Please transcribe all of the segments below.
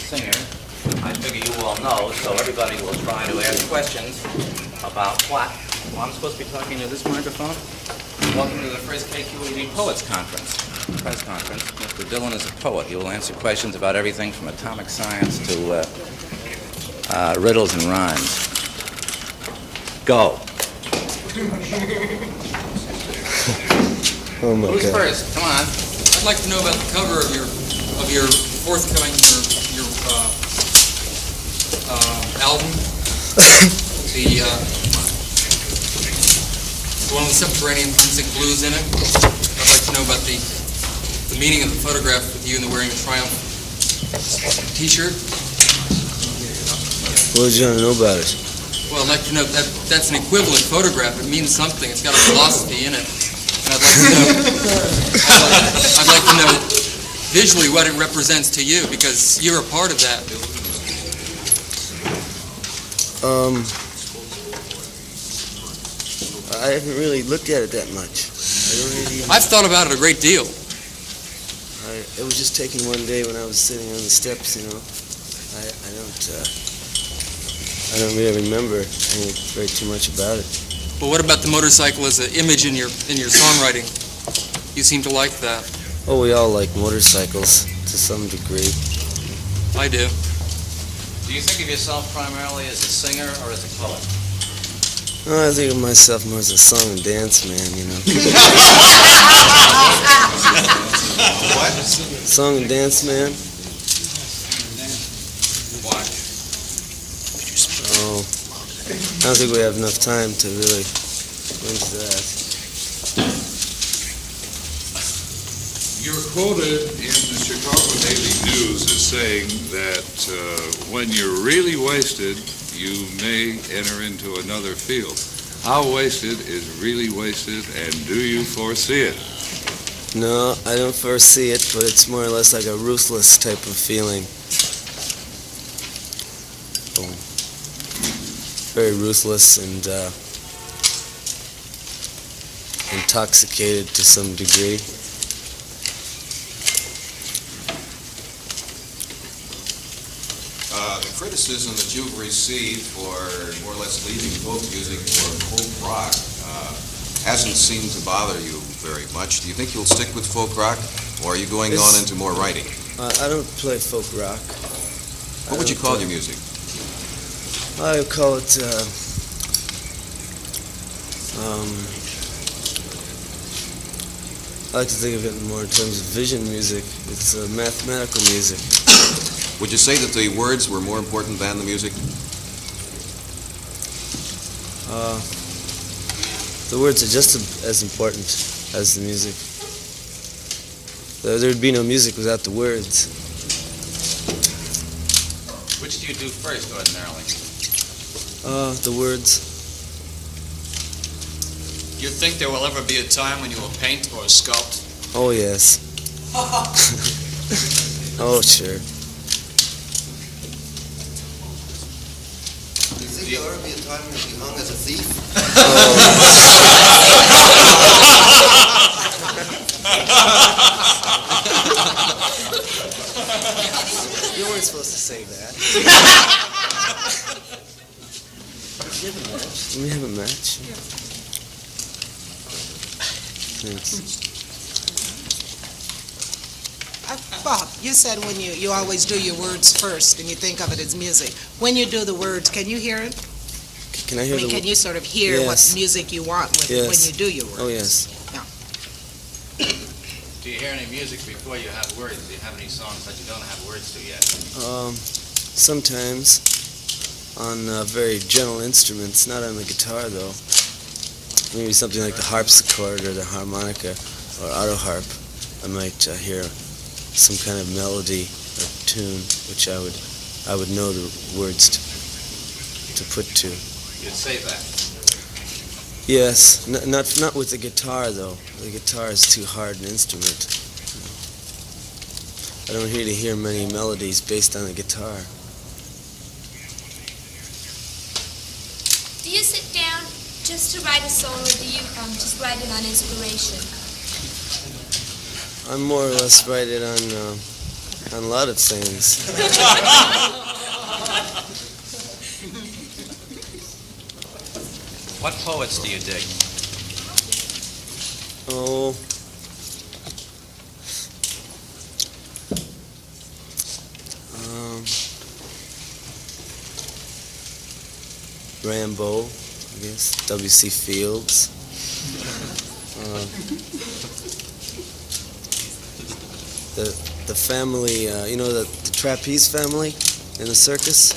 singer, I figure you all know, so everybody will try to ask questions about what? Well, I'm supposed to be talking to this microphone? Welcome to the first KQED Poets Conference, press conference. Mr. Dillon is a poet. He will answer questions about everything from atomic science to riddles and rhymes. Go. Oh my Who's God. first? Come on. I'd like to know about the cover of your forthcoming album. The one with subterranean music blues in it. I'd like to know about the meaning of the photograph with you in the wearing a Triumph T-shirt. What would you want to know about it? Well, I'd like to know that's an equivalent photograph. It means something. It's got a philosophy in it. And I'd like to know visually what it represents to you, because you're a part of that. I haven't really looked at it that much. I've thought about it a great deal. It was just taken one day when I was sitting on the steps, you know. I don't really remember very too much about it. Well, what about the motorcycle as an image in your songwriting? You seem to like that. Oh, we all like motorcycles to some degree. I do. Do you think of yourself primarily as a singer or as a poet? Oh, I think of myself more as a song and dance man, you know. What? Song and dance man. Why? Oh, I don't think we have enough time to really go into that. You're quoted in the Chicago Daily News as saying that when you're really wasted, you may enter into another field. How wasted is really wasted, and do you foresee it? No, I don't foresee it, but it's more or less like a ruthless type of feeling. Oh. Very ruthless and intoxicated to some degree. The criticism that you've received for more or less leaving folk music for folk rock hasn't seemed to bother you very much. Do you think you'll stick with folk rock, or are you going on into more writing? I don't play folk rock. What would you call your music? I would call it I like to think of it more in terms of vision music. It's mathematical music. Would you say that the words were more important than the music? The words are just as important as the music. There would be no music without the words. Which do you do first, ordinarily? The words. Do you think there will ever be a time when you will paint or sculpt? Oh, yes. Oh, sure. Do you think there'll ever be a time when you'll be hung as a thief? You weren't supposed to say that. Let me have a match. Thanks. Bob, you said when you always do your words first and you think of it as music. When you do the words, can you hear it? Can I hear can you sort of hear what music you want when you do your words? Oh, yes. Yeah. Do you hear any music before you have words? Do you have any songs that you don't have words to yet? Sometimes on very gentle instruments, not on the guitar though. Maybe something like the harpsichord or the harmonica or auto harp. I might hear some kind of melody or tune which I would know the words to put to. You'd say that? Yes, not with the guitar though. The guitar is too hard an instrument. I don't really hear many melodies based on the guitar. Do you sit down just to write a song, or do you just write it on inspiration? I more or less write it on on a lot of things. What poets do you dig? Oh, Rambo, I guess, W.C. Fields. The family, you know, the trapeze family in the circus.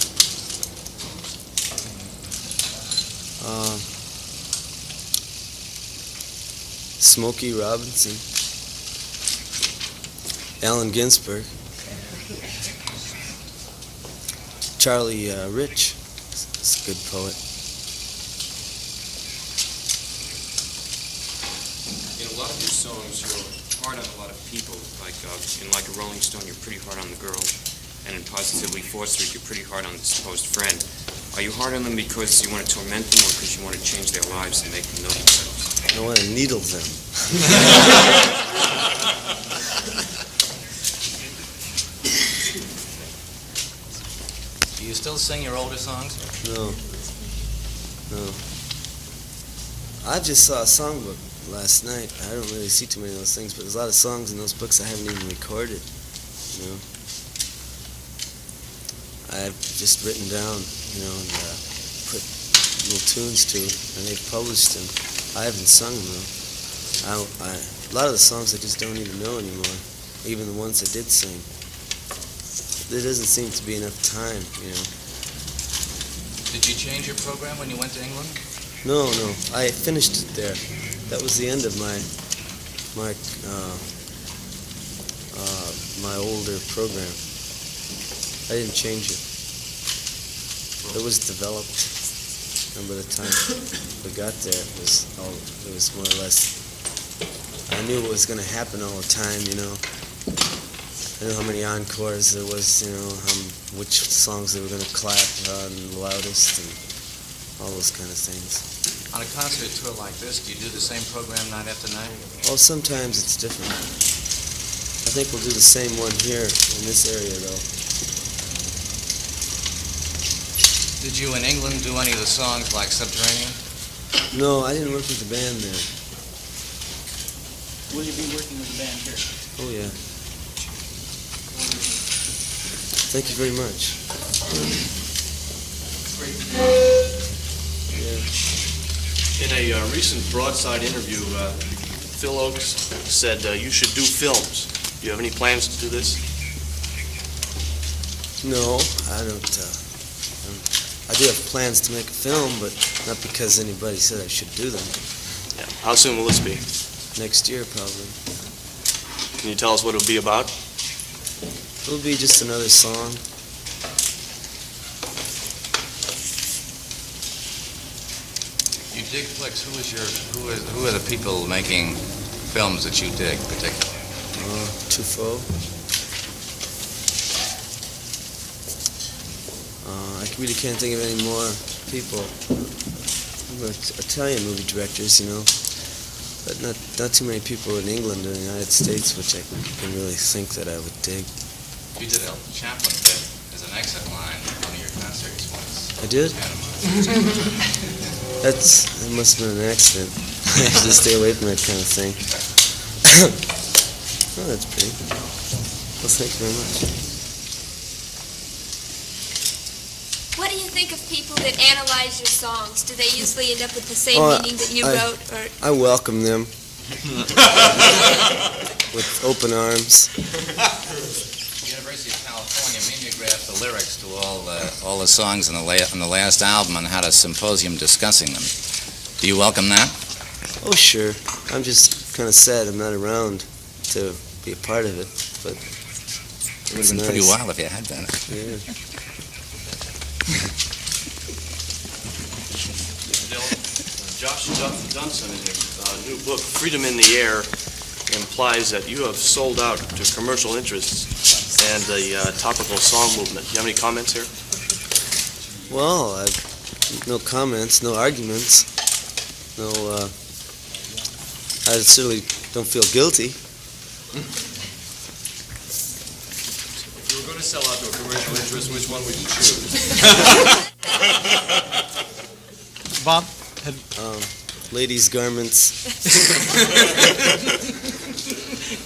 Smokey Robinson, Allen Ginsberg, Charlie Rich is a good poet. In a lot of your songs, you're hard on a lot of people. Like in Like a Rolling Stone, you're pretty hard on the girl, and in Positively Fostered, you're pretty hard on the supposed friend. Are you hard on them because you want to torment them, or because you want to change their lives and make them know themselves? I want to needle them. Do you still sing your older songs? No. I just saw a songbook last night. I don't really see too many of those things, but there's a lot of songs in those books I haven't even recorded. You know, I've just written down, you know, and put little tunes to, and they've published them. I haven't sung them though. A lot of the songs I just don't even know anymore, even the ones I did sing. There doesn't seem to be enough time, you know. Did you change your program when you went to England? No, I finished it there. That was the end of my older program. I didn't change it. It was developed. And by the time we got there, it was more or less, I knew what was going to happen all the time, you know. I knew how many encores there was, you know, which songs they were going to clap on the loudest, and all those kind of things. On a concert tour like this, do you do the same program night after night? Oh, sometimes it's different. I think we'll do the same one here in this area, though. Did you in England do any of the songs like Subterranean? No, I didn't work with the band there. Will you be working with the band here? Oh, yeah. Thank you very much. Yeah. In a recent Broadside interview, Phil Oakes said you should do films. Do you have any plans to do this? No, I don't. I do have plans to make a film, but not because anybody said I should do them. Yeah. How soon will this be? Next year, probably. Can you tell us what it'll be about? It'll be just another song. You dig flicks. Who are the people making films that you dig particularly? Truffaut. I really can't think of any more people. Italian movie directors, you know, but not too many people in England or the United States, which I can really think that I would dig. You did a Chaplin bit as an exit line in one of your concerts once. I did? That must have been an accident. I have to stay away from that kind of thing. Oh, that's pretty. Well, thank you very much. What do you think of people that analyze your songs? Do they usually end up with the same meaning that you wrote? Or I welcome them with open arms. University of California mimeographed the lyrics to all the songs on the last album and had a symposium discussing them. Do you welcome that? Oh, sure. I'm just kind of sad I'm not around to be a part of it, but It would have been pretty wild if you had been. Yeah. Josh Dunson, in his new book, Freedom in the Air, implies that you have sold out to commercial interests and the topical song movement. Do you have any comments here? Well, no comments, no arguments, no, I certainly don't feel guilty. ever sell out to a commercial interest, which one would you choose? Bob? Ladies' garments.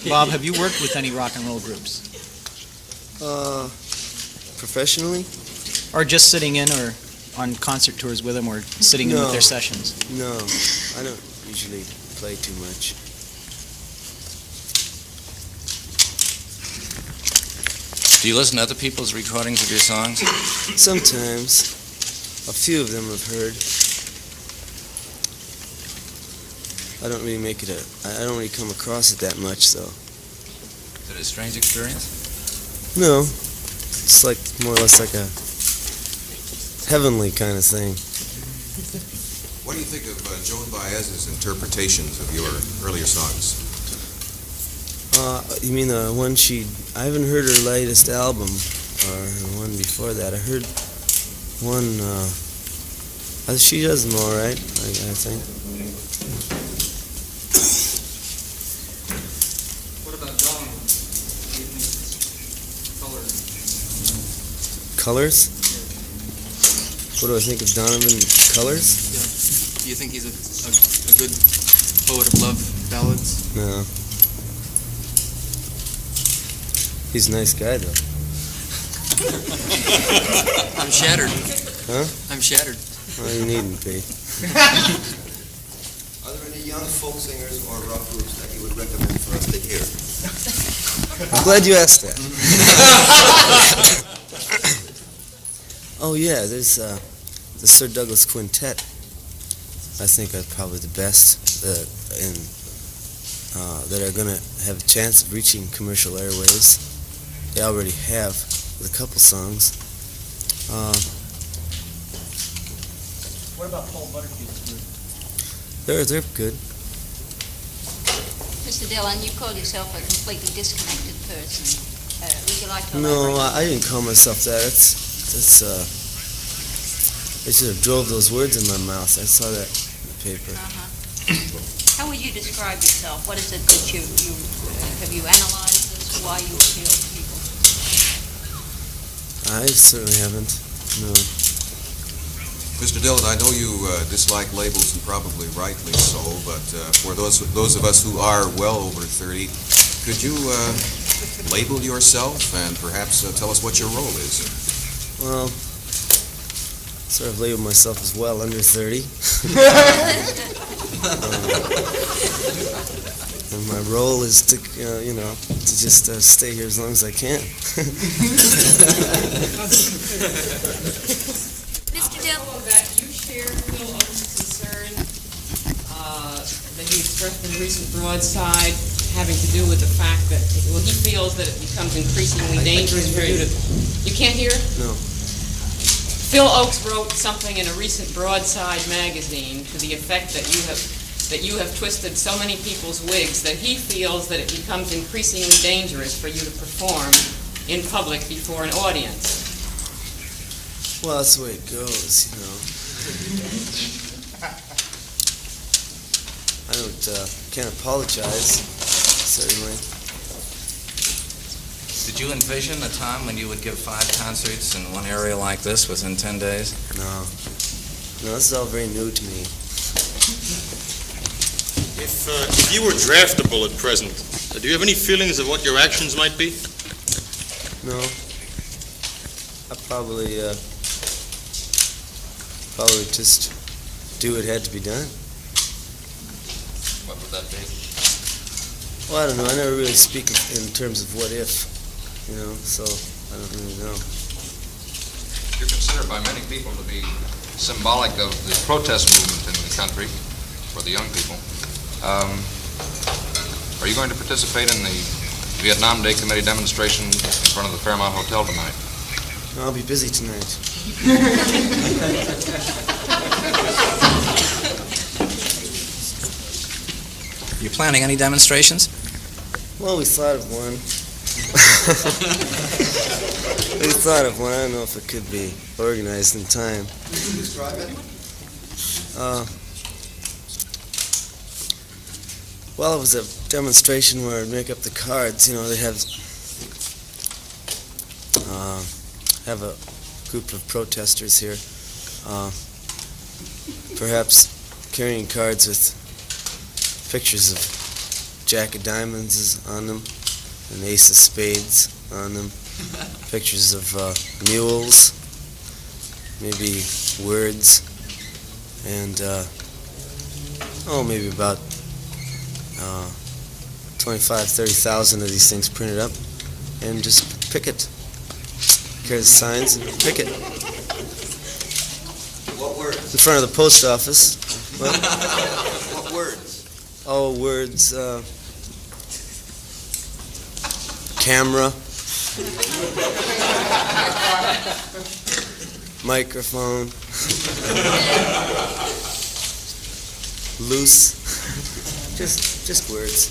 Bob, have you worked with any rock and roll groups? Professionally? Or just sitting in or on concert tours with them or sitting in with their sessions? No, I don't usually play too much. Do you listen to other people's recordings of your songs? Sometimes. A few of them I've heard. I don't really I don't really come across it that much, though. Is it a strange experience? No. It's like more or less like a heavenly kind of thing. What do you think of Joan Baez's interpretations of your earlier songs? You mean the one I haven't heard her latest album, or the one before that. I heard one, she does them all right, I think. What about Dawn? Colors? What do I think of Donovan Colors? Yeah. Do you think he's a good poet of love ballads? No. He's a nice guy, though. I'm shattered. Huh? I'm shattered. Well, you needn't be. Are there any young folk singers or rock groups that you would recommend for us to hear? I'm glad you asked that. Oh, yeah, there's the Sir Douglas Quintet. I think are probably the best that are going to have a chance of reaching commercial airwaves. They already have with a couple songs. What about Paul Butterfield's group? They're good. Mr. Dillon, you call yourself a completely disconnected person. Would you like to No, elaborate? I didn't call myself that. They should have drove those words in my mouth. I saw that in the paper. How would you describe yourself? What is it that you have you analyzed this? Why you appeal to people? I certainly haven't. No. Mr. Dillon, I know you dislike labels, and probably rightly so, but for those of us who are well over 30, could you label yourself and perhaps tell us what your role is? Well, sort of label myself as well under 30. And my role is to, to just stay here as long as I can. Mr. Dillon, that you share Phil Oak's concern that he expressed in a recent broadside having to do with the fact that, he feels that it becomes increasingly dangerous for you to... You can't hear? No. Phil Oakes wrote something in a recent broadside magazine to the effect that you have twisted so many people's wigs that he feels that it becomes increasingly dangerous for you to perform in public before an audience. Well, that's the way it goes, I can't apologize, certainly. Did you envision a time when you would give 5 concerts in one area like this within 10 days? No, this is all very new to me. If you were draftable at present, do you have any feelings of what your actions might be? No. I probably just do what had to be done. What would that be? Well, I don't know. I never really speak in terms of what if, so I don't really know. You're considered by many people to be symbolic of the protest movement in the country for the young people. Are you going to participate in the Vietnam Day Committee demonstration in front of the Fairmont Hotel tonight? I'll be busy tonight. You planning any demonstrations? Well, we thought of one. We thought of one. I don't know if it could be organized in time. Could you describe it? Well, it was a demonstration where I'd make up the cards. They'd have have a group of protesters here, perhaps carrying cards with pictures of Jack of Diamonds on them, an Ace of Spades on them, pictures of mules, maybe words, and maybe about 25,000-30,000 of these things printed up, and just picket. Carry the signs and picket. What words? In front of the post office. What? What words? Oh, words. Camera. Microphone. Loose. Just words.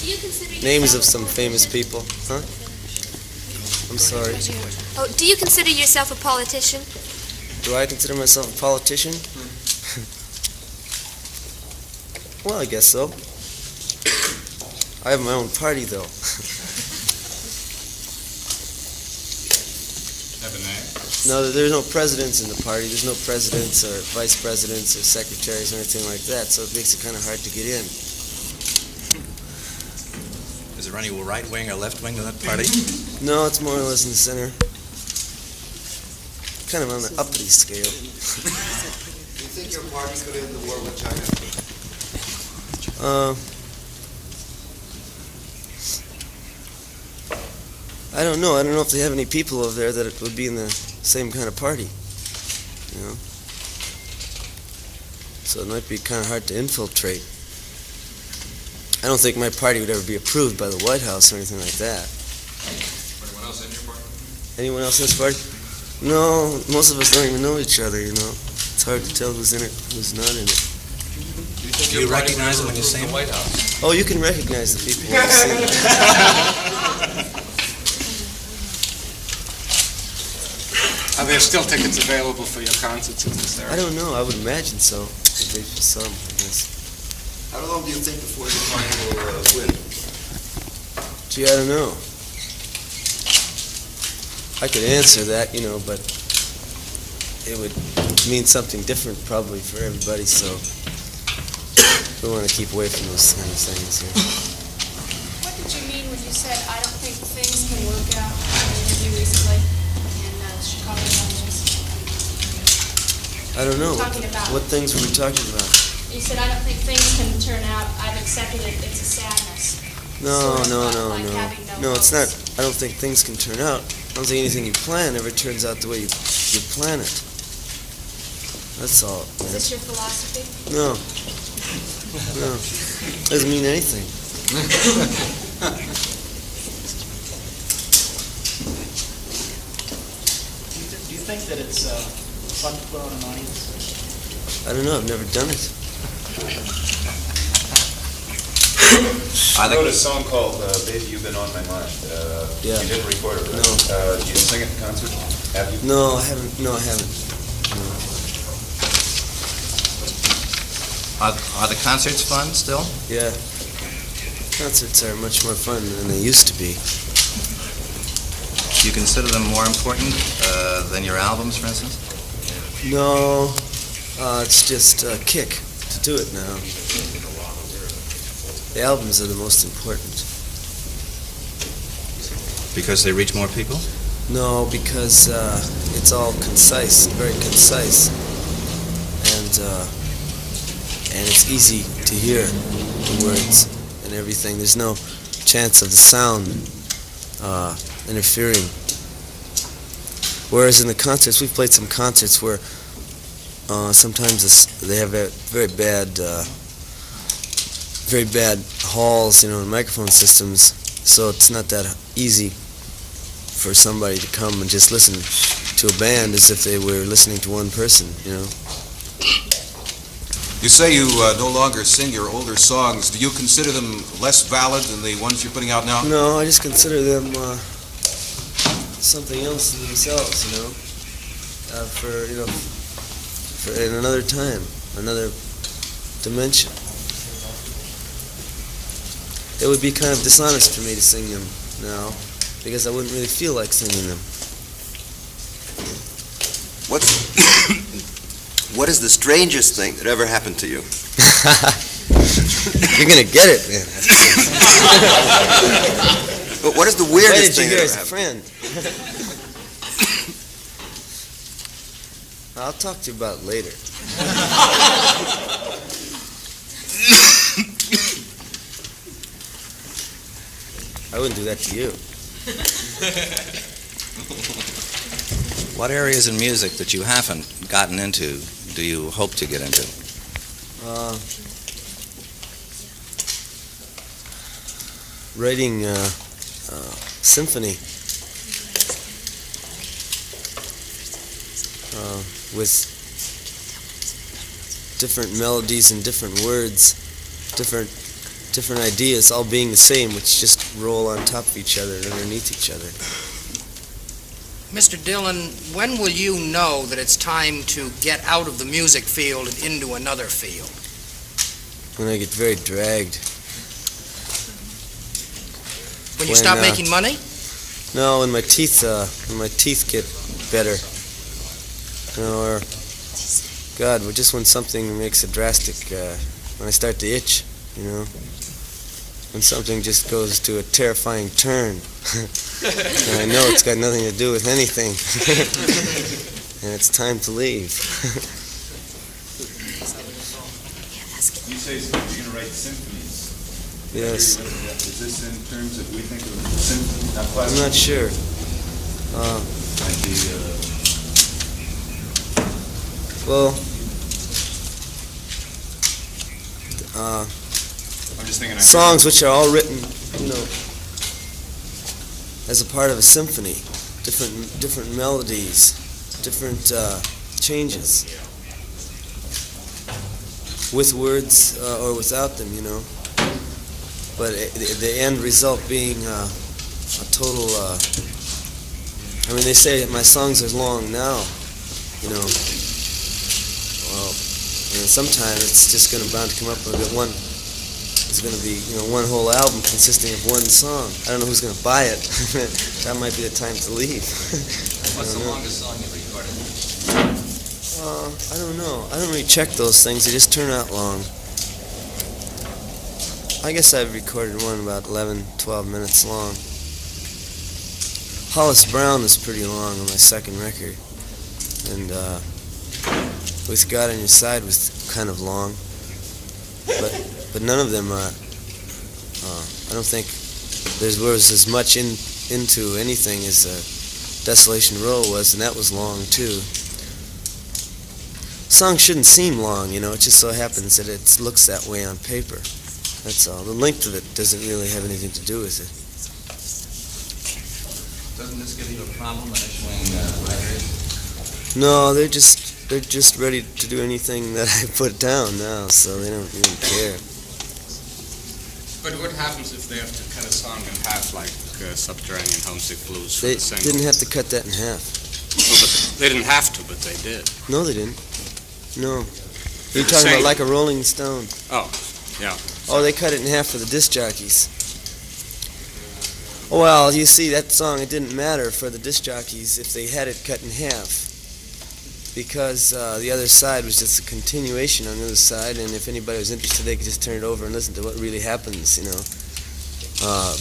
Do you consider Names yourself of some famous people. Huh? I'm sorry. Oh, do you consider yourself a politician? Do I consider myself a politician? Well, I guess so. I have my own party, though. Have a name? No, there's no presidents in the party. There's no presidents or vice presidents or secretaries or anything like that, so it makes it kind of hard to get in. Is there any right wing or left wing to that party? No, it's more or less in the center. Kind of on the uppity scale. Do you think your party could end the war with China? I don't know. I don't know if they have any people over there that it would be in the same kind of party. You know? So it might be kind of hard to infiltrate. I don't think my party would ever be approved by the White House or anything like that. Anyone else in your party? Anyone else in this party? No, most of us don't even know each other, you know. It's hard to tell who's in it, who's not in it. Do you recognize them when you see them? White House. Oh, you can recognize the people when you see them. Are there still tickets available for your concerts in this area? I don't know. I would imagine so. Maybe for some, I guess. How long do you think before your party will win? Gee, I don't know. I could answer that, you know, but it would mean something different probably for everybody, so we want to keep away from those kind of things here. What did you mean when you said, I don't think things can work out in an interview recently in Chicago? I don't know. Talking about- What things were we talking about? You said, I don't think things can turn out, I've accepted it, it's a sadness. No, Sort of no, like no, having no no. No, it's not. hopes. I don't think things can turn out. I don't think anything you plan ever turns out the way you plan it. That's all. Is this your philosophy? No. No. Doesn't mean anything. Do you think that it's fun to put on an audience? I don't know. I've never done it. I wrote a song called Baby, You've Been On My Mind. Yeah. You didn't record it, right? No. Do you sing at the concert? Have you? No, I haven't. No, I haven't. No. Are the concerts fun still? Yeah. Concerts are much more fun than they used to be. Do you consider them more important than your albums, for instance? No, it's just a kick to do it now. The albums are the most important. Because they reach more people? No, because it's all concise, very concise, and it's easy to hear the words and everything. There's no chance of the sound interfering. Whereas in the concerts, we've played some concerts where sometimes they have very bad halls, you know, and microphone systems, so it's not that easy for somebody to come and just listen to a band as if they were listening to one person, you know. You say you no longer sing your older songs. Do you consider them less valid than the ones you're putting out now? No, I just consider them something else in themselves, you know, for in another time, another dimension. It would be kind of dishonest for me to sing them now, because I wouldn't really feel like singing them. What is the strangest thing that ever happened to you? You're gonna get it, man. But what is the weirdest thing that Why did you hear ever as a happened? friend? I'll talk to you about it later. I wouldn't do that to you. What areas in music that you haven't gotten into do you hope to get into? Writing symphony with different melodies and different words, different ideas, all being the same, which just roll on top of each other and underneath each other. Mr. Dillon, when will you know that it's time to get out of the music field and into another field? When I get very dragged. When you stop making money? No, when my teeth get better. Or, God, just when something makes a drastic, when I start to itch, when something just goes to a terrifying turn. And I know it's got nothing to do with anything. And it's time to leave. You say you're going to write symphonies. Yes. Is this in terms that we think of symphony? I'm not sure. I'm just thinking songs which are all written, as a part of a symphony, different melodies, different changes, with words or without them, But the end result being a total. They say that my songs are long now, Well, sometime it's just bound to come up with one. It's going to be, one whole album consisting of one song. I don't know who's going to buy it. That might be the time to leave. What's the longest song you've recorded? I don't know. I don't really check those things. They just turn out long. I guess I've recorded one about 11, 12 minutes long. Hollis Brown was pretty long on my second record. And With God on Your Side was kind of long. But none of them are, I don't think there was as much into anything as Desolation Row was, and that was long too. Songs shouldn't seem long, it just so happens that it looks that way on paper. That's all. The length of it doesn't really have anything to do with it. Doesn't this give you a problem issuing records? No, they're just ready to do anything that I put down now, so they don't even care. But what happens if they have to cut a song in half, like Subterranean Homesick Blues for They the single? didn't have to cut that in half. Well, but they didn't have to, but they did. No, they didn't. No. You're talking about like a Rolling Stone. Oh, yeah. Oh, they cut it in half for the disc jockeys. Well, you see, that song, it didn't matter for the disc jockeys if they had it cut in half, because the other side was just a continuation on the other side, and if anybody was interested, they could just turn it over and listen to what really happens,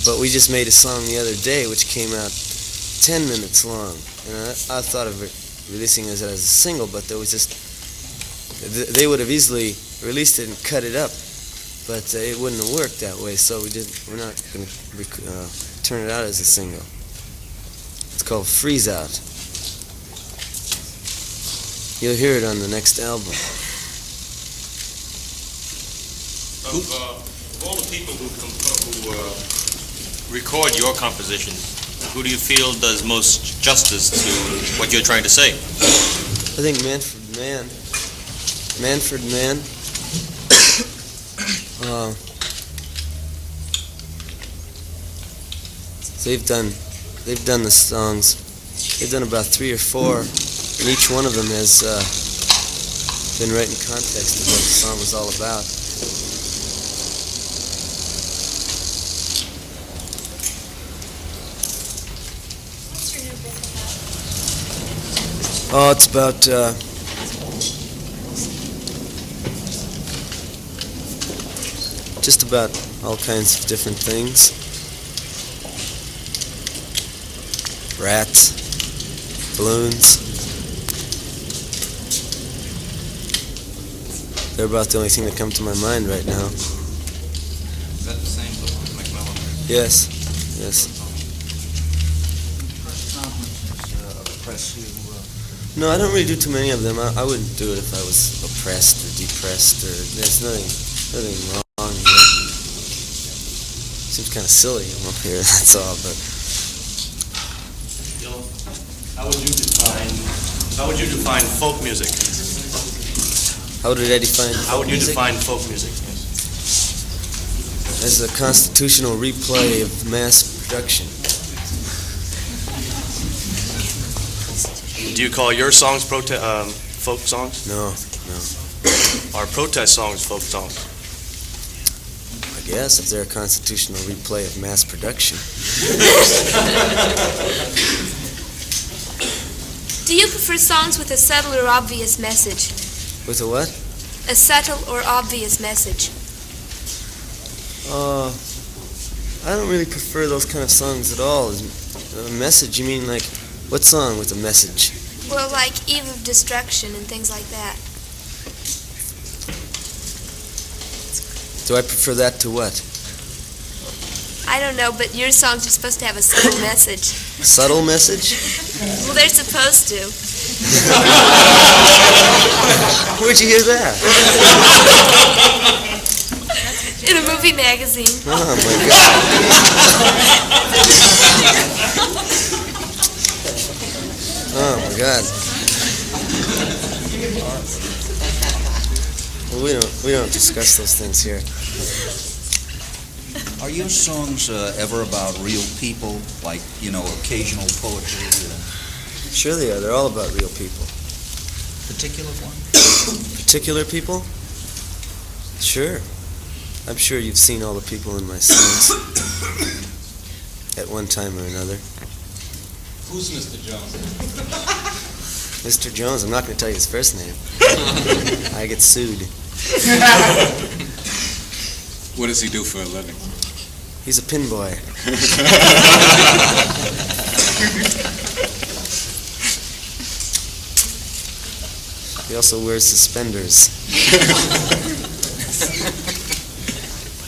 But we just made a song the other day which came out 10 minutes long, and I thought of releasing it as a single, but there was just, they would have easily released it and cut it up, but it wouldn't have worked that way, so we're not going to turn it out as a single. It's called Freeze Out. You'll hear it on the next album. Of all the people who record your compositions, who do you feel does most justice to what you're trying to say? I think Manfred Mann. They've done the songs. They've done about 3 or 4, and each one of them has been right in context of what the song was all about. Oh, it's about just about all kinds of different things. Rats, balloons. They're about the only thing that come to my mind right now. Is that the same book, Macmillan? Yes, yes. No, I don't really do too many of them. I wouldn't do it if I was oppressed or depressed, or there's nothing wrong here. Seems kind of silly I'm up here, that's all, but How would you define folk music? how would I define How would you music? define folk music? As a constitutional replay of mass production. Do you call your songs folk songs? No. Are protest songs folk songs? I guess if they're a constitutional replay of mass production. Do you prefer songs with a subtle or obvious message? With a what? A subtle or obvious message. I don't really prefer those kind of songs at all. A message, you mean like, what song with a message? Well, like Eve of Destruction and things like that. Do I prefer that to what? I don't know, but your songs are supposed to have a subtle message. A subtle message? Well, they're supposed to. Where'd you hear that? In a movie magazine. Oh my God. Oh my God. Well, we don't discuss those things here. Are your songs ever about real people, like, occasional poetry? Sure they are. They're all about real people. Particular one? Particular people? Sure. I'm sure you've seen all the people in my songs at one time or another. Who's Mr. Jones? Mr. Jones, I'm not going to tell you his first name. I get sued. What does he do for a living? He's a pin boy. He also wears suspenders.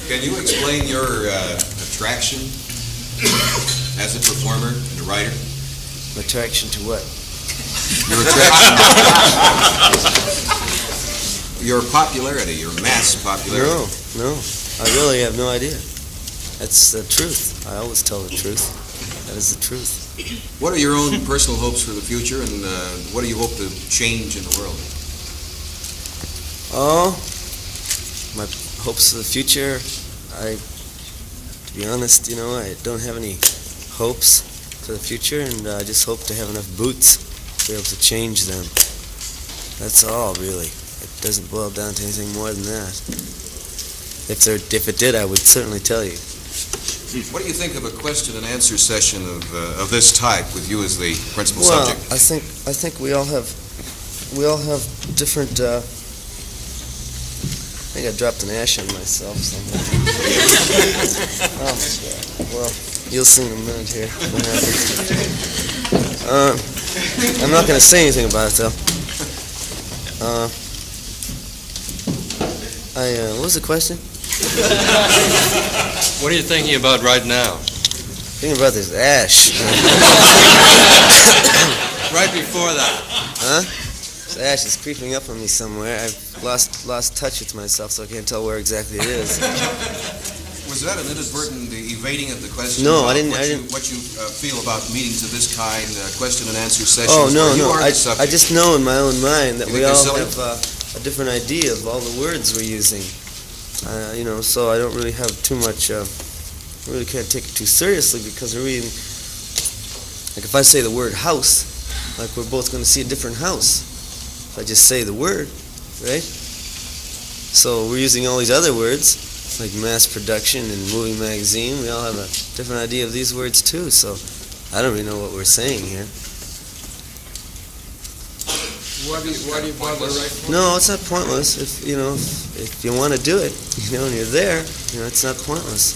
Can you explain your attraction as a performer and a writer? Attraction to what? Your attraction. Your popularity, your mass popularity. No. I really have no idea. That's the truth. I always tell the truth. That is the truth. What are your own personal hopes for the future, and what do you hope to change in the world? Oh, my hopes for the future, to be honest, I don't have any hopes for the future, and I just hope to have enough boots to be able to change them. That's all, really. It doesn't boil down to anything more than that. If it did, I would certainly tell you. What do you think of a question and answer session of this type with you as the principal Well, subject? I think we all have different. I think I dropped an ash on myself somewhere. Oh, well, you'll see in a minute here what happens. I'm not going to say anything about it though. What was the question? What are you thinking about right now? Thinking about this ash. Right before that. Huh? This ash is creeping up on me somewhere. I've lost touch with myself, so I can't tell where exactly it is. Was that an inadvertent evading of the question? No, about I didn't. What you feel about meetings of this kind, question and answer sessions? Oh no. I I just know in my own mind that You we think all they're have a different idea of all the words we're using. So I don't really have too much. I really can't take it too seriously because we're reading. Like if I say the word house, like we're both going to see a different house. If I just say the word, right? So we're using all these other words, like mass production and movie magazine. We all have a different idea of these words too. So I don't really know what we're saying here. Why do you bother to write for? No, it's not pointless. If you want to do it, and you're there, it's not pointless.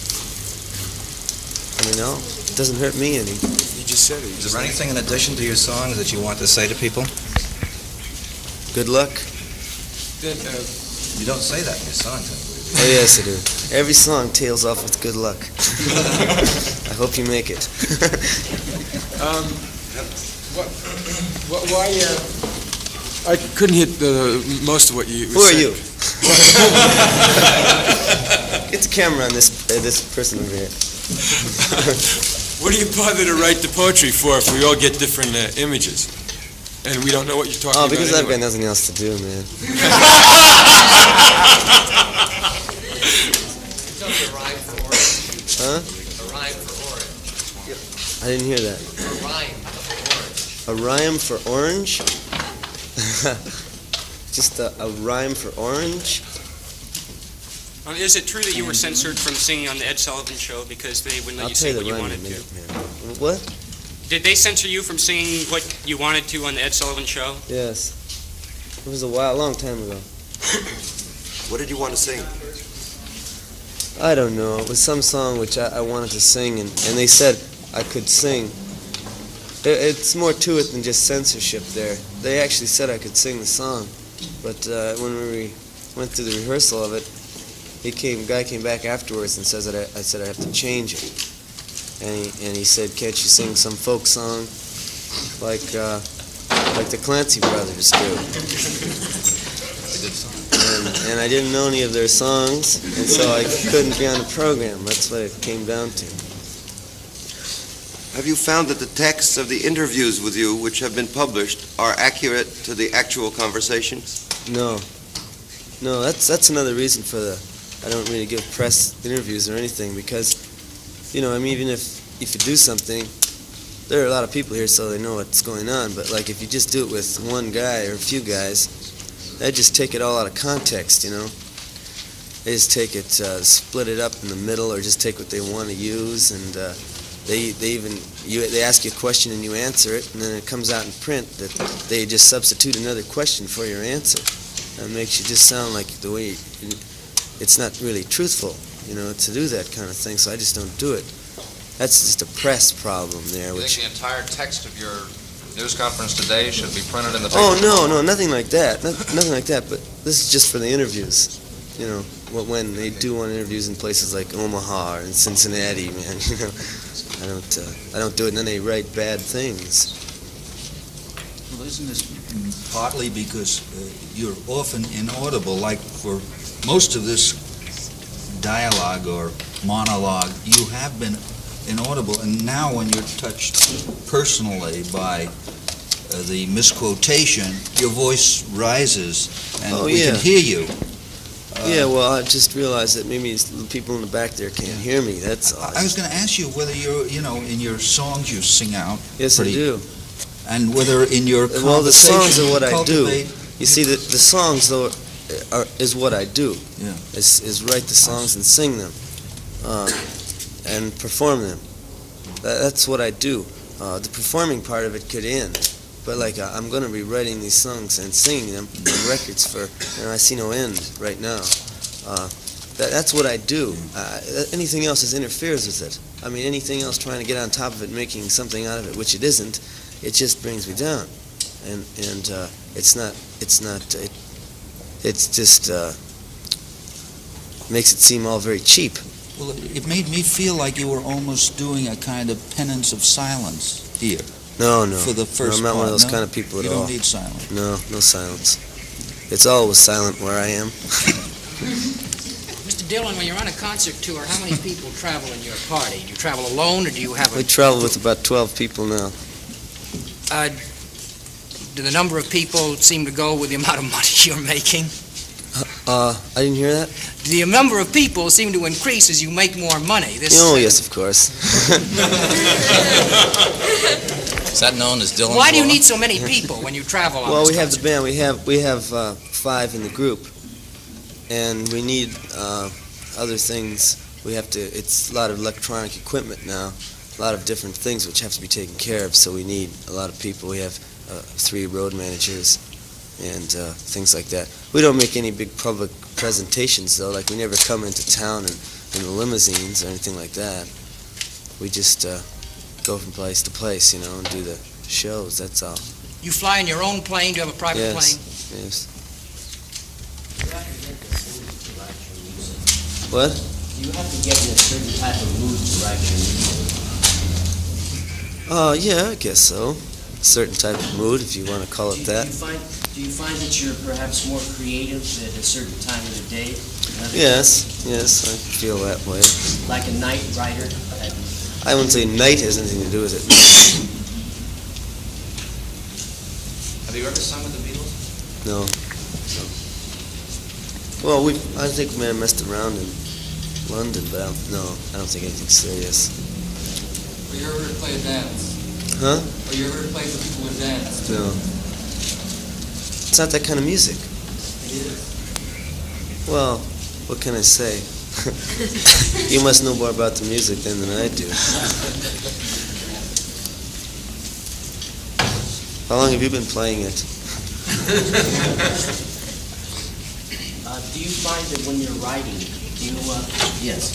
It doesn't hurt me any. You just said it. Is there anything in addition to your songs that you want to say to people? Good luck. You don't say that in your songs. Oh yes, I do. Every song tails off with good luck. I hope you make it. Why? I couldn't hit most of what you said. Who are you? Get the camera on this person over here. What do you bother to write the poetry for if we all get different images? And we don't know what you're talking about. Oh, because I've anyway. got nothing else to do, man. It's only a rhyme for orange. Huh? A rhyme for orange. I didn't hear that. A rhyme for orange. A rhyme for orange? Just a rhyme for orange? Is it true that you were censored from singing on the Ed Sullivan Show because they wouldn't let you sing what you wanted to? What? Did they censor you from singing what you wanted to on the Ed Sullivan Show? Yes. It was a long time ago. What did you want to sing? I don't know. It was some song which I wanted to sing, and they said I could sing. It's more to it than just censorship there. They actually said I could sing the song, but when we went through the rehearsal of it, guy came back afterwards and says that I said I have to change it. And he said, can't you sing some folk song like the Clancy Brothers do? And I didn't know any of their songs, and so I couldn't be on the program. That's what it came down to. Have you found that the texts of the interviews with you, which have been published, are accurate to the actual conversations? No, that's another reason for I don't really give press interviews or anything, because, even if you do something, there are a lot of people here so they know what's going on, but like if you just do it with one guy or a few guys, they just take it all out of context, They just take it, split it up in the middle, or just take what they want to use, and they ask you a question and you answer it, and then it comes out in print that they just substitute another question for your answer. That makes you just sound like the way it's not really truthful, to do that kind of thing. So I just don't do it. That's just a press problem there. You think the entire text of your news conference today should be printed in the paper? Oh no, nothing like that. Nothing like that. But this is just for the interviews. When they do want interviews in places like Omaha or in Cincinnati, man. I don't do it, and then they write bad things. Well, isn't this partly because you're often inaudible? Like for most of this dialogue or monologue, you have been inaudible, and now when you're touched personally by the misquotation, your voice rises, and we can hear you. Yeah, well, I just realized that maybe the people in the back there can't hear me. That's all. I was going to ask you whether you're, in your songs you sing out. Yes, I do. And whether in your conversation, well, the songs are what I do. You see, the songs though is what I do. Yeah. Is write the songs and sing them, and perform them. That's what I do. The performing part of it could end. But I'm going to be writing these songs and singing them on records for, I see no end right now. That's what I do. Anything else just interferes with it. I mean, anything else trying to get on top of it, making something out of it, which it isn't, it just brings me down. And it's just makes it seem all very cheap. Well, it made me feel like you were almost doing a kind of penance of silence here. No. For the first I'm not one of those part, kind of people at all. You don't need silence. No silence. It's always silent where I am. Mr. Dillon, when you're on a concert tour, how many people travel in your party? Do you travel alone, or do you have We travel with about 12 people now. Do the number of people seem to go with the amount of money you're making? I didn't hear that. The number of people seem to increase as you make more money. Yes, of course. Is that known as Dillon's Why do you Law? need so many people when you travel on Well, this we have the concert? band. We have 5 in the group, and we need other things. It's a lot of electronic equipment now, a lot of different things which have to be taken care of. So we need a lot of people. We have 3 road managers, and things like that. We don't make any big public presentations, though. Like, we never come into town in the limousines or anything like that. We just go from place to place, and do the shows, that's all. You fly in your own plane? Do you have a private plane? Yes. What? Do you have to get in a certain type of mood to write your music? Yeah, I guess so. A certain type of mood, if you want to call it that. Do you find that you're perhaps more creative at a certain time of the day? Yes, I feel that way. Like a night writer? I wouldn't say night has anything to do with it. Have you ever sung with the Beatles? No. Well, I think we may have messed around in London, but I don't think anything serious. Were you ever to play a dance? Huh? Were you ever to play for people to dance? No. It's not that kind of music. It is. Well, what can I say? You must know more about the music than I do. How long have you been playing it? Do you find that when you're writing, yes.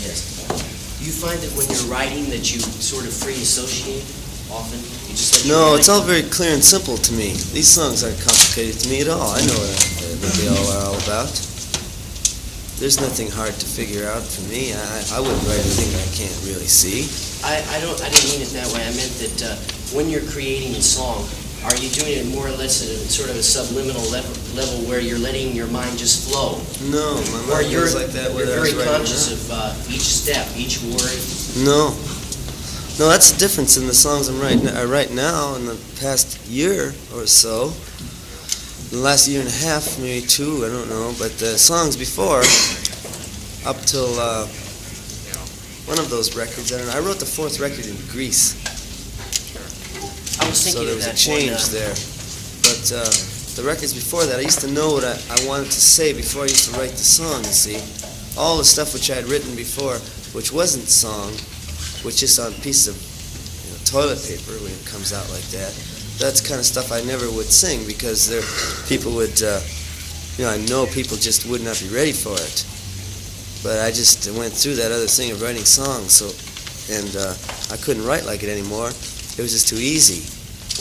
Do you find that when you're writing that you sort of free associate often? You just No, it's all very clear and simple to me. These songs aren't complicated to me at all. I know what they all are all about. There's nothing hard to figure out for me. I wouldn't write anything I can't really see. I didn't mean it that way. I meant that when you're creating a song, are you doing it more or less at a sort of a subliminal level where you're letting your mind just flow? No, my mind goes like that. You're very conscious of each step, each word. No, that's the difference in the songs I write now. In the past year or so, the last year and a half, maybe two, I don't know. But the songs before, up till one of those records, I wrote the fourth record in Greece. So there was a change there. But the records before that, I used to know what I wanted to say before I used to write the song, you see. All the stuff which I had written before, which wasn't song, which is on a piece of toilet paper when it comes out like that, that's kind of stuff I never would sing because people would, I know people just would not be ready for it. But I just went through that other thing of writing songs, and I couldn't write like it anymore. It was just too easy,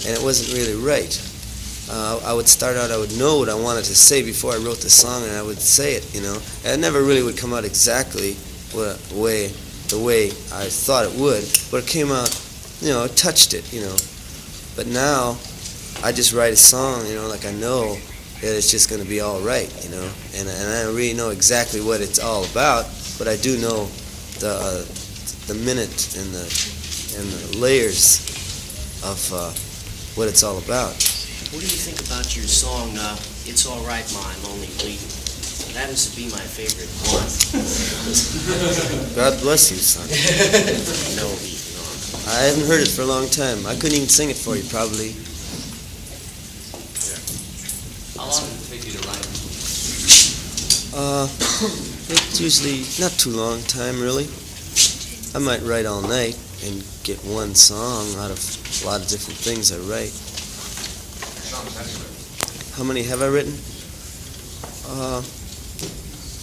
and it wasn't really right. I would start out, I would know what I wanted to say before I wrote the song, and I would say it, and it never really would come out exactly the way I thought it would, but it came out, it touched it, But now, I just write a song, like I know that it's just going to be all right, and I don't really know exactly what it's all about, but I do know the minute and the layers of what it's all about. What do you think about your song, It's All Right, Ma, I'm Only Bleeding? It happens to be my favorite one. God bless you, son. No. I haven't heard it for a long time. I couldn't even sing it for you, probably. How long does it take you to write? It's usually not too long time, really. I might write all night and get one song out of a lot of different things I write. How many have I written?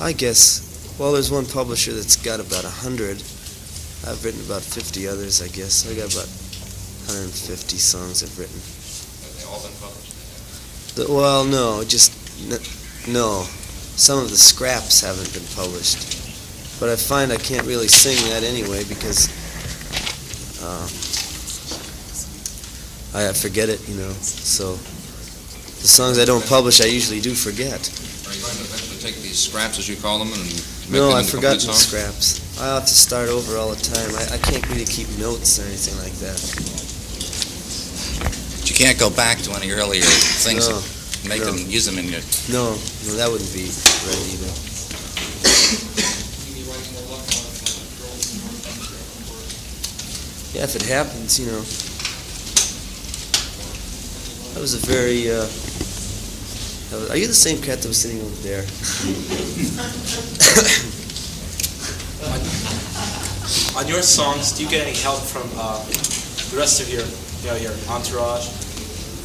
I guess, there's one publisher that's got about 100. I've written about 50 others, I guess. I got about 150 songs I've written. Have they all been published? No. Some of the scraps haven't been published. But I find I can't really sing that anyway because I forget it, So the songs I don't publish, I usually do forget. Are you going to eventually take these scraps, as you call them, and make No, them I've into forgotten complete the songs? scraps. I have to start over all the time. I can't really keep notes or anything like that. But you can't go back to any earlier things No, and make them, use them in your... No, that wouldn't be right either. Yeah, if it happens, That was a very, are you the same cat that was sitting over there? On your songs, do you get any help from the rest of your entourage?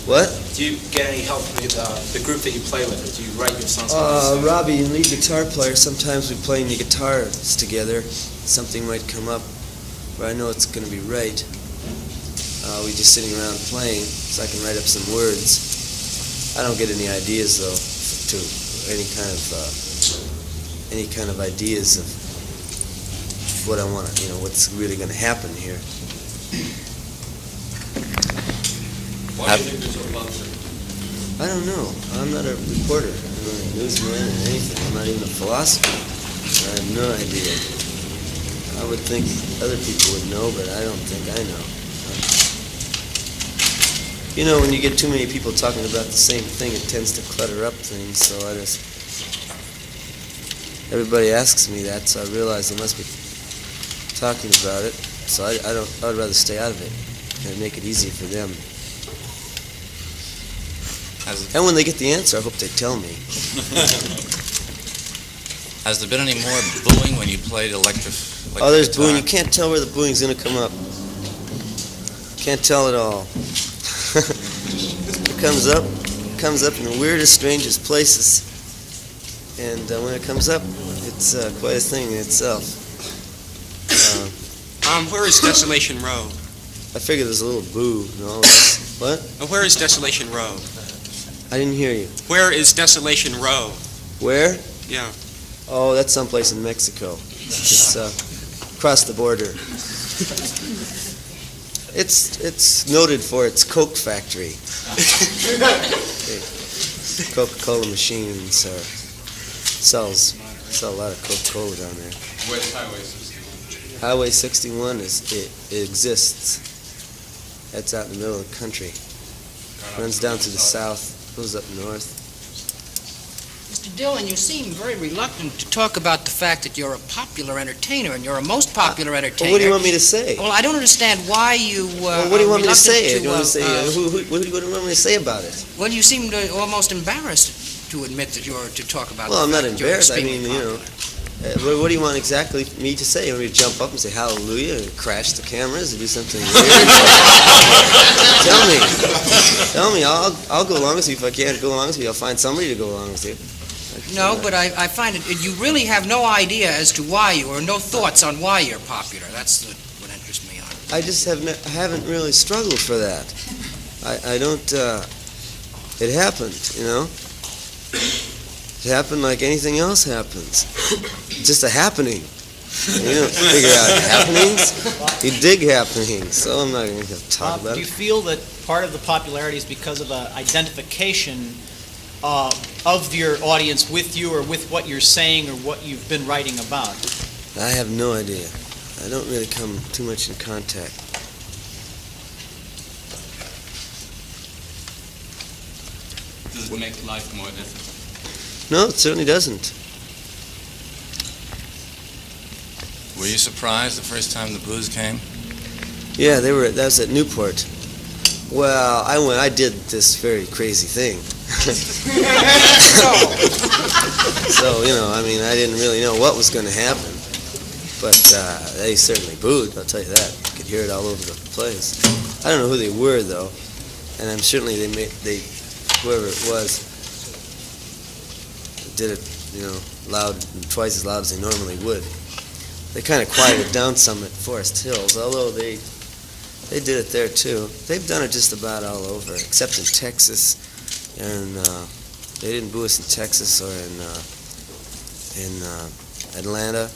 What? Do you get any help with the group that you play with, or do you write your songs? Robbie, lead guitar player, sometimes we play the guitars together. Something might come up where I know it's going to be right. We just sitting around playing, so I can write up some words. I don't get any ideas, though, to any kind of ideas of what I want to, what's really going to happen here. Why do you think you're so popular? I don't know. I'm not a reporter. I'm not a newsman or anything. I'm not even a philosopher. I have no idea. I would think other people would know, but I don't think I know. When you get too many people talking about the same thing, it tends to clutter up things, so everybody asks me that, so I realize they must be talking about it, so I'd rather stay out of it and make it easy for them. And when they get the answer, I hope they tell me. Has there been any more booing when you played electric Oh, there's guitar? booing. You can't tell where the booing's going to come up. Can't tell at all. It comes up in the weirdest, strangest places. And when it comes up, it's quite a thing in itself. Where is Desolation Row? I figure there's a little boo and all this. What? Where is Desolation Row? I didn't hear you. Where is Desolation Row? Where? Yeah. Oh, that's someplace in Mexico. It's across the border. It's noted for its Coke factory. Coca-Cola machines sell a lot of Coca-Cola down there. Where's Highway 61? Highway 61 it exists. That's out in the middle of the country. Runs down to the south, goes up north. Mr. Dillon, you seem very reluctant to talk about the fact that you're a popular entertainer, and you're a most popular entertainer. Well, what do you want me to say? Well, I don't understand why you what do you want me to say? what do you want me to say about it? Well, you seem almost embarrassed to admit that you're to talk about. Well, I'm not the fact that you're embarrassed. I extremely mean, popular. what do you want exactly me to say? You want me to jump up and say hallelujah and crash the cameras and do something weird? Tell me. I'll go along with you. If I can't go along with you, I'll find somebody to go along with you. No, but I find it, you really have no idea as to why you, or no thoughts on why you're popular. That's what interests me on it. I just haven't really struggled for that. I don't, it happened, It happened like anything else happens. It's just a happening. You don't figure out happenings. You dig happenings. So I'm not going to talk about it. Do you feel that part of the popularity is because of an identification of your audience with you or with what you're saying or what you've been writing about? I have no idea. I don't really come too much in contact. Does it make life more difficult? No, it certainly doesn't. Were you surprised the first time the booze came? Yeah, that was at Newport. Well, I did this very crazy thing. So, I didn't really know what was going to happen. But they certainly booed, I'll tell you that. You could hear it all over the place. I don't know who they were, though. And I'm certainly whoever it was, did it, loud, twice as loud as they normally would. They kind of quieted down some at Forest Hills, although they did it there too. They've done it just about all over, except in Texas, and they didn't boo us in Texas or in Atlanta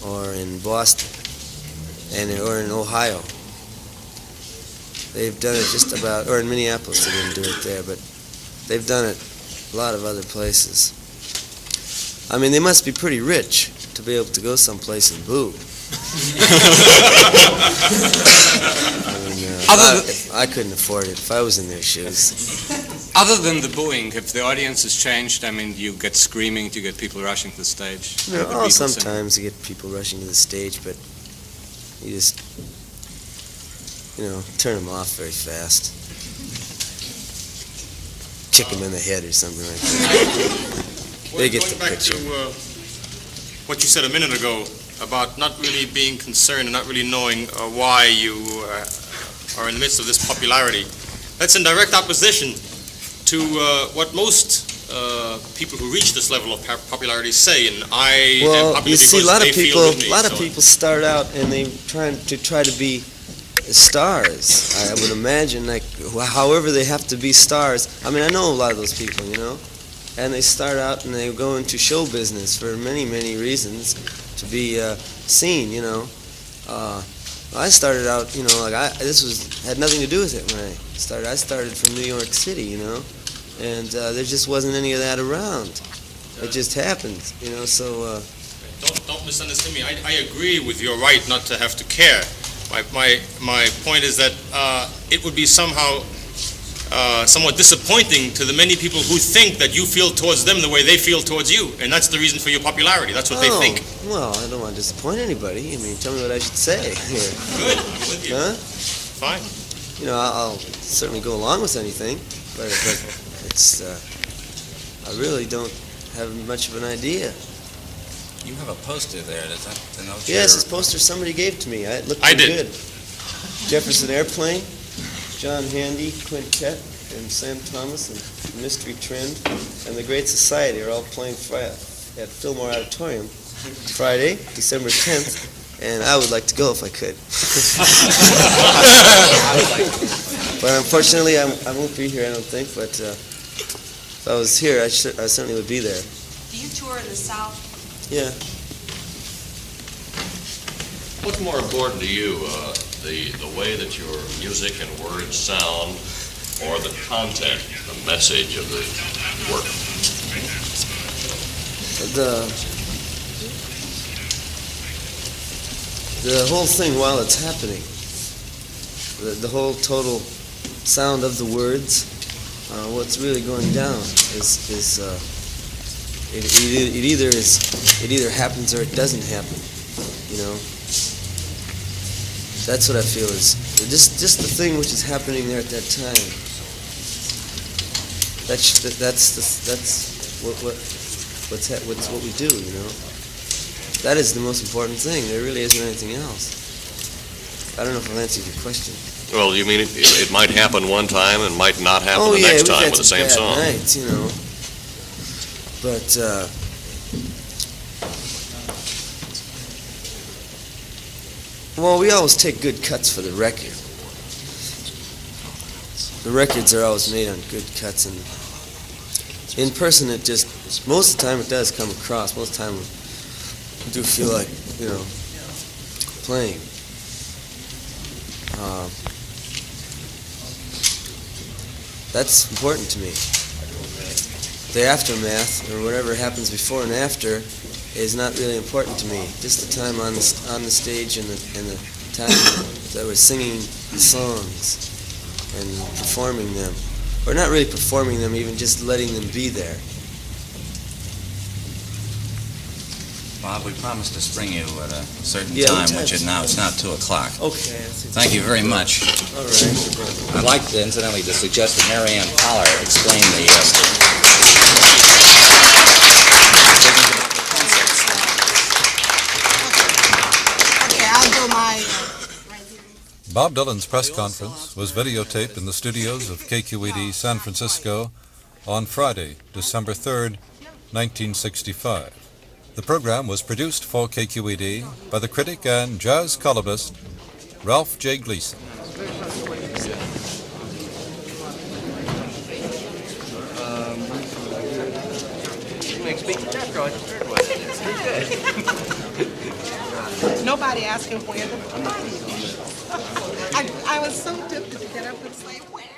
or in Boston or in Ohio. They've done it just about, or in Minneapolis. They didn't do it there, but they've done it a lot of other places. I mean, they must be pretty rich to be able to go someplace and boo. I couldn't afford it if I was in their shoes. Other than the booing, if the audience has changed, you get screaming, you get people rushing to the stage? Sometimes you get people rushing to the stage, but you just, turn them off very fast. Kick them in the head or something like that. They get the picture. Going back to what you said a minute ago about not really being concerned and not really knowing why you are in the midst of this popularity. That's in direct opposition to what most people who reach this level of popularity say, and I am popular you see, because they feel with me. a lot of people start out and they try to be stars. I would imagine, like, however they have to be stars. I mean, I know a lot of those people, you know, and they start out and they go into show business for many, many reasons to be seen, you know. I started out, you know, like had nothing to do with it when I started. I started from New York City, you know, and there just wasn't any of that around. It just happened, you know. So don't misunderstand me. I agree with your right not to have to care. My point is that it would be somehow somewhat disappointing to the many people who think that you feel towards them the way they feel towards you, and that's the reason for your popularity. That's what they think. Well, I don't want to disappoint anybody. I mean, tell me what I should say here. Good, I'm with you. Huh? Fine. You know, I'll certainly go along with anything, but it's I really don't have much of an idea. You have a poster there. Does that denote Yes, this poster somebody gave to me. It looked I pretty did. good. Jefferson Airplane, John Handy Quintet, and Sam Thomas, and Mystery Trend, and The Great Society are all playing at Fillmore Auditorium Friday, December 10th, and I would like to go if I could. But unfortunately, I won't be here, I don't think, but if I was here, I certainly would be there. Do you tour in the South? Yeah. What's more important to you, the way that your music and words sound, or the content, the message of the work? The whole thing while it's happening, the whole total sound of the words, what's really going down is it either happens or it doesn't happen, you know. That's what I feel is just the thing which is happening there at that time. That's what we do, you know. That is the most important thing. There really isn't anything else. I don't know if I've answered your question. Well, you mean it might happen one time and might not happen the next time with the same song? Nights, you know. But well, we always take good cuts for the record. The records are always made on good cuts, and in person it just, most of the time it does come across. Most of the time I do feel like, you know, playing. That's important to me. The aftermath, or whatever happens before and after, is not really important to me. Just the time on the stage and the time that we're singing the songs and performing them. Or not really performing them, even just letting them be there. Bob, we promised to spring you at a certain Yeah, time, what which is now, it's now 2 o'clock. Okay. Thank you very much. All right. I'd like, incidentally, to suggest that Mary Ann Pollard explain the Okay, I'll do my... Bob Dylan's press conference was videotaped in the studios of KQED San Francisco on Friday, December 3rd, 1965. The program was produced for KQED by the critic and jazz columnist Ralph J. Gleason. Nobody asked him where the party was. I was so tempted to get up and say, where?